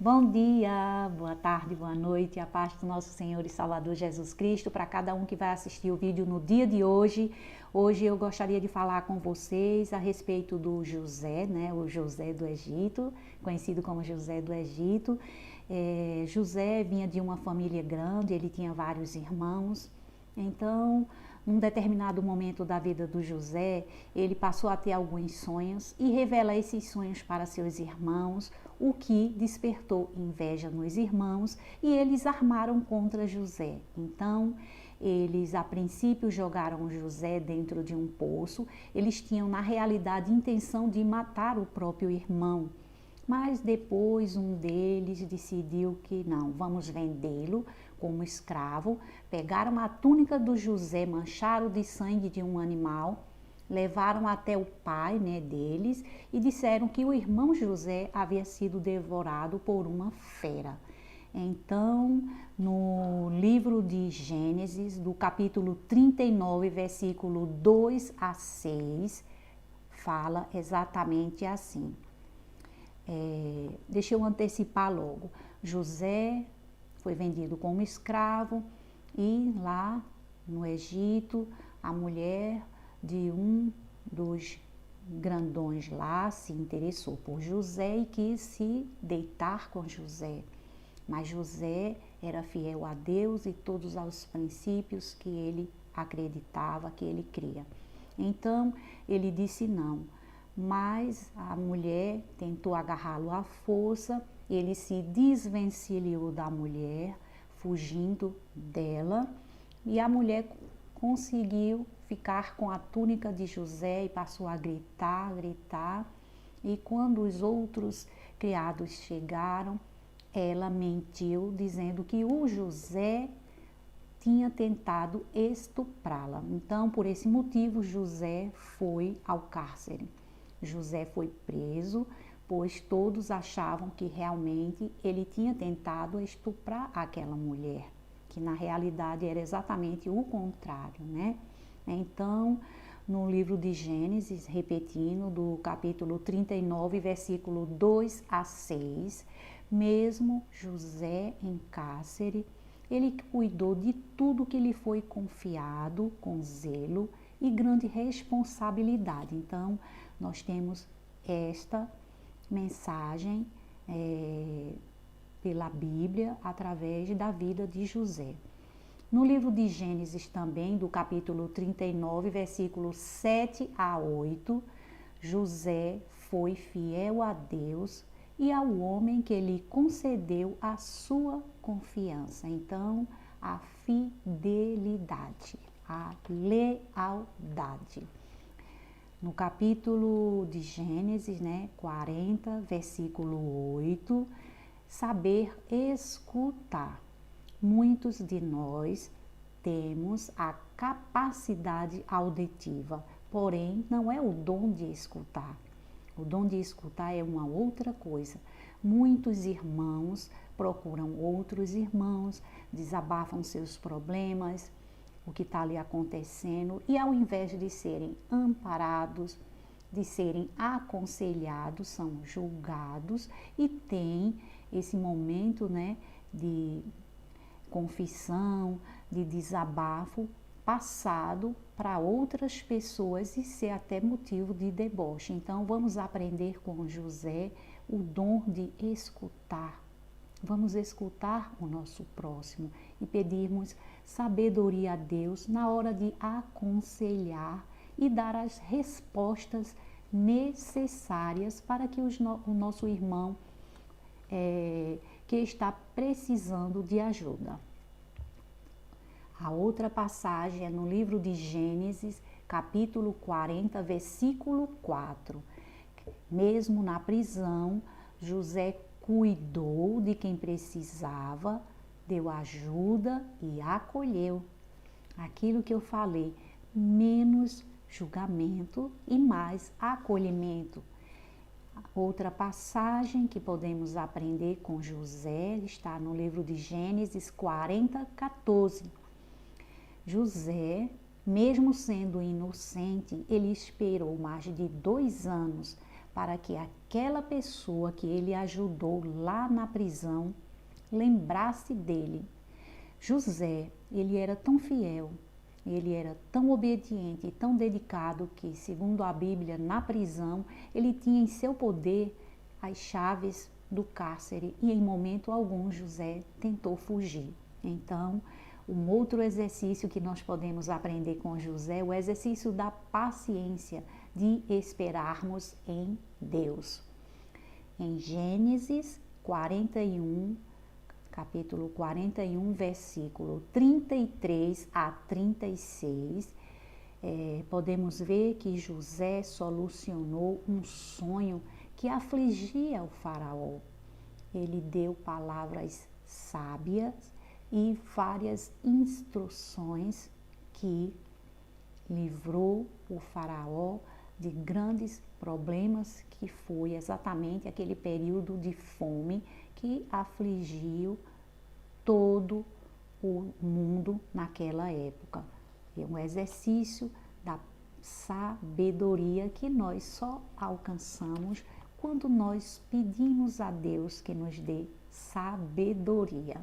Bom dia, boa tarde, boa noite, a paz do nosso Senhor e Salvador Jesus Cristo para cada um que vai assistir o vídeo no dia de hoje. Hoje eu gostaria de falar com vocês a respeito do José, né? O José do Egito, conhecido como José do Egito. José vinha de uma família grande, ele tinha vários irmãos. Então, num determinado momento da vida do José, ele passou a ter alguns sonhos e revela esses sonhos para seus irmãos, o que despertou inveja nos irmãos e eles armaram contra José. Então, eles a princípio jogaram José dentro de um poço, eles tinham na realidade intenção de matar o próprio irmão. Mas depois um deles decidiu que não, vamos vendê-lo como escravo. Pegaram a túnica do José, mancharam de sangue de um animal, levaram até o pai, deles e disseram que o irmão José havia sido devorado por uma fera. Então, no livro de Gênesis, do capítulo 39, versículo 2 a 6, fala exatamente assim. Deixa eu antecipar logo. José foi vendido como escravo e lá no Egito a mulher de um dos grandões lá se interessou por José e quis se deitar com José. Mas José era fiel a Deus e todos os princípios que ele acreditava, que ele cria. Então ele disse não. Mas a mulher tentou agarrá-lo à força, ele se desvencilhou da mulher, fugindo dela, e a mulher conseguiu ficar com a túnica de José e passou a gritar, e quando os outros criados chegaram, ela mentiu, dizendo que o José tinha tentado estuprá-la. Então, por esse motivo, José foi ao cárcere. José foi preso, pois todos achavam que realmente ele tinha tentado estuprar aquela mulher, que na realidade era exatamente o contrário, né? Então, no livro de Gênesis, repetindo, do capítulo 39, versículo 2 a 6, mesmo José em cárcere, ele cuidou de tudo que lhe foi confiado com zelo e grande responsabilidade. Então, nós temos esta mensagem pela Bíblia através da vida de José. No livro de Gênesis também, do capítulo 39, versículos 7 a 8, José foi fiel a Deus e ao homem que lhe concedeu a sua confiança. Então, a fidelidade, a lealdade. No capítulo de Gênesis, 40, versículo 8, saber escutar. Muitos de nós temos a capacidade auditiva, porém não é o dom de escutar. O dom de escutar é uma outra coisa. Muitos irmãos procuram outros irmãos, desabafam seus problemas, o que está ali acontecendo, e ao invés de serem amparados, de serem aconselhados, são julgados e tem esse momento, de confissão, de desabafo passado para outras pessoas e ser até motivo de deboche. Então vamos aprender com José o dom de escutar. Vamos escutar o nosso próximo e pedirmos sabedoria a Deus na hora de aconselhar e dar as respostas necessárias para que o nosso irmão que está precisando de ajuda. A outra passagem é no livro de Gênesis, capítulo 40, versículo 4. Mesmo na prisão, José cuidou de quem precisava, deu ajuda e acolheu. Aquilo que eu falei, menos julgamento e mais acolhimento. Outra passagem que podemos aprender com José está no livro de Gênesis 40, 14. José, mesmo sendo inocente, ele esperou mais de 2 anos para que aquela pessoa que ele ajudou lá na prisão lembrasse dele. José, ele era tão fiel, ele era tão obediente e tão dedicado que, segundo a Bíblia, na prisão, ele tinha em seu poder as chaves do cárcere e em momento algum José tentou fugir. Então, um outro exercício que nós podemos aprender com José é o exercício da paciência, de esperarmos em Deus. Em Gênesis 41, capítulo 41, versículo 33 a 36, podemos ver que José solucionou um sonho que afligia o faraó. Ele deu palavras sábias e várias instruções que livrou o faraó de grandes problemas, que foi exatamente aquele período de fome que afligiu todo o mundo naquela época. É um exercício da sabedoria que nós só alcançamos quando nós pedimos a Deus que nos dê sabedoria.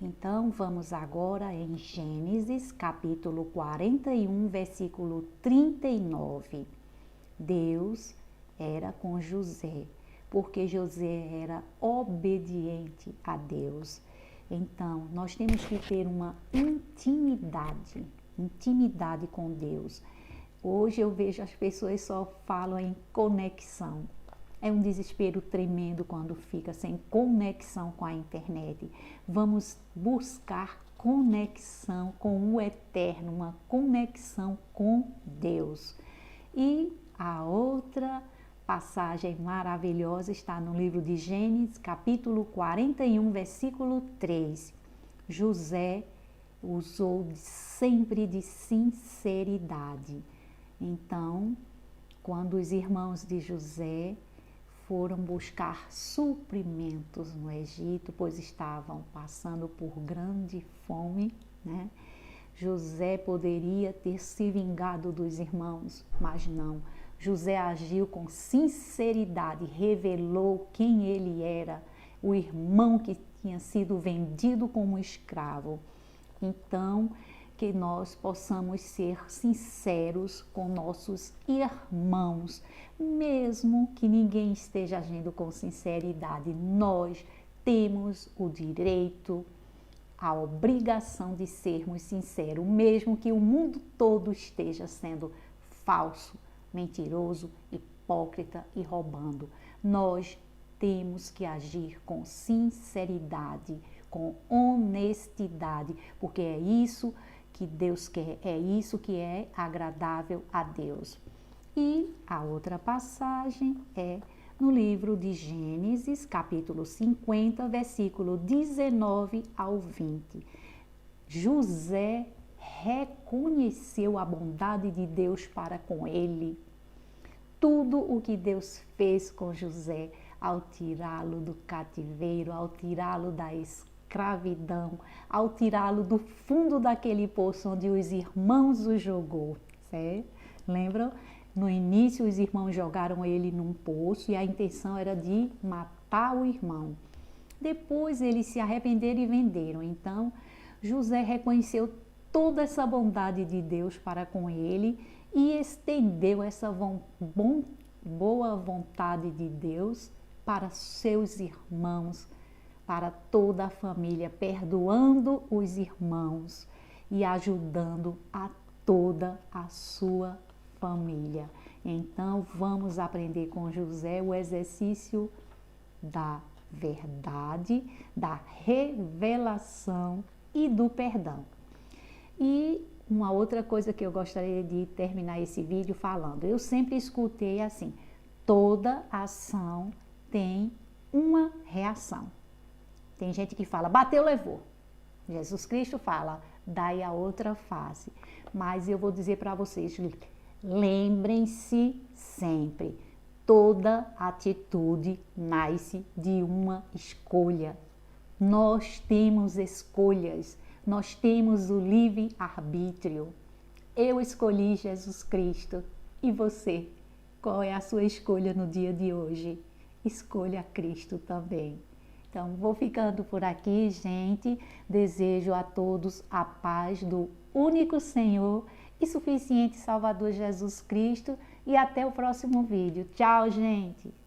Então, vamos agora em Gênesis, capítulo 41, versículo 39. Deus era com José, porque José era obediente a Deus. Então, nós temos que ter uma intimidade com Deus. Hoje eu vejo as pessoas só falam em conexão. É um desespero tremendo quando fica sem conexão com a internet. Vamos buscar conexão com o Eterno, uma conexão com Deus. E a outra passagem maravilhosa está no livro de Gênesis, capítulo 41, versículo 3. José usou sempre de sinceridade. Então, quando os irmãos de José foram buscar suprimentos no Egito, pois estavam passando por grande fome, né? José poderia ter se vingado dos irmãos, mas não. José agiu com sinceridade, revelou quem ele era, o irmão que tinha sido vendido como escravo. Então, que nós possamos ser sinceros com nossos irmãos, mesmo que ninguém esteja agindo com sinceridade. Nós temos o direito, a obrigação de sermos sinceros, mesmo que o mundo todo esteja sendo falso, mentiroso, hipócrita e roubando. Nós temos que agir com sinceridade, com honestidade, porque é isso que Deus quer, é isso que é agradável a Deus. E a outra passagem é no livro de Gênesis, capítulo 50, versículo 19 ao 20. José reconheceu a bondade de Deus para com ele. Tudo o que Deus fez com José, ao tirá-lo do cativeiro, ao tirá-lo da escravidão, ao tirá-lo do fundo daquele poço onde os irmãos o jogou, certo? Lembram? No início, os irmãos jogaram ele num poço e a intenção era de matar o irmão. Depois, eles se arrependeram e venderam. Então, José reconheceu toda essa bondade de Deus para com ele e estendeu essa boa vontade de Deus para seus irmãos, para toda a família, perdoando os irmãos e ajudando a toda a sua família. Então, vamos aprender com José o exercício da verdade, da revelação e do perdão. E uma outra coisa que eu gostaria de terminar esse vídeo falando, eu sempre escutei assim, toda ação tem uma reação. Tem gente que fala, bateu, levou. Jesus Cristo fala, dai a outra face. Mas eu vou dizer para vocês, lembrem-se sempre, toda atitude nasce de uma escolha. Nós temos escolhas, nós temos o livre-arbítrio. Eu escolhi Jesus Cristo e você? Qual é a sua escolha no dia de hoje? Escolha Cristo também. Então, vou ficando por aqui, gente. Desejo a todos a paz do único Senhor e suficiente Salvador Jesus Cristo. E até o próximo vídeo. Tchau, gente!